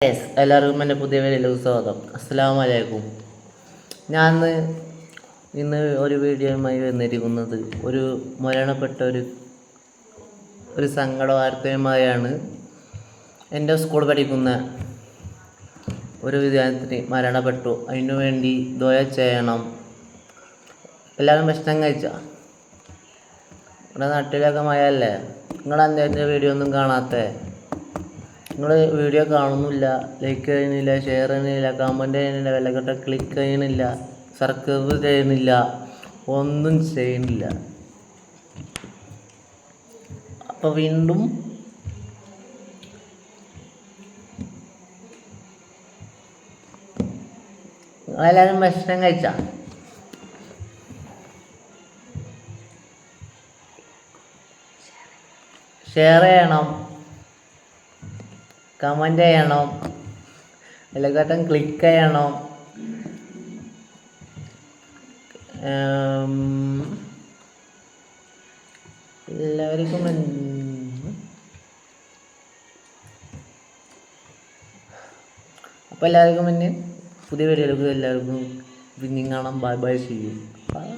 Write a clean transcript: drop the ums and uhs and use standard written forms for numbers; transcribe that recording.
എല്ലാവർക്കും എൻ്റെ പുതിയ വീഡിയോയിലേക്ക് സ്വാഗതം. അസ്സലാമു അലൈക്കും. ഞാൻ ഇന്ന് ഒരു വീഡിയോയുമായി വന്നിരിക്കുന്നത് ഒരു മരണപ്പെട്ട ഒരു സങ്കട വാർത്തയുമായാണ്. എൻ്റെ സ്കൂൾ പഠിക്കുന്ന ഒരു വിദ്യാർത്ഥി മരണപ്പെട്ടു. അതിനു വേണ്ടി ദുആ ചെയ്യണം. എല്ലാവരും ഭക്ഷണം കഴിച്ചോ? ഇവിടെ നാട്ടിലൊക്കെ മഴയല്ലേ? നിങ്ങളെന്താ എൻ്റെ വീഡിയോ ഒന്നും കാണാത്തേ? നിങ്ങൾ വീഡിയോ കാണുന്നില്ല, ലൈക്ക് ചെയ്യുന്നില്ല, ഷെയർ ചെയ്യുന്നില്ല, കമൻറ്റ് ചെയ്യുന്നില്ല, വിലക്കെട്ട ക്ലിക്ക് ചെയ്യുന്നില്ല, സബ്സ്ക്രൈബ് ചെയ്യുന്നില്ല, ഒന്നും ചെയ്യുന്നില്ല. അപ്പോൾ വീണ്ടും നിങ്ങളെല്ലാവരും ഭക്ഷണം കഴിച്ചാ? ഷെയർ ചെയ്യണം, കമൻറ്റ് ചെയ്യണം, വിലക്കെട്ടം ക്ലിക്ക് ചെയ്യണം. എല്ലാവർക്കും അപ്പോൾ എല്ലാവർക്കും പിന്നെ പുതിയ വീഡിയോയിലേക്ക് എല്ലാവർക്കും പിന്നെയും കാണാം. Bye bye, see U.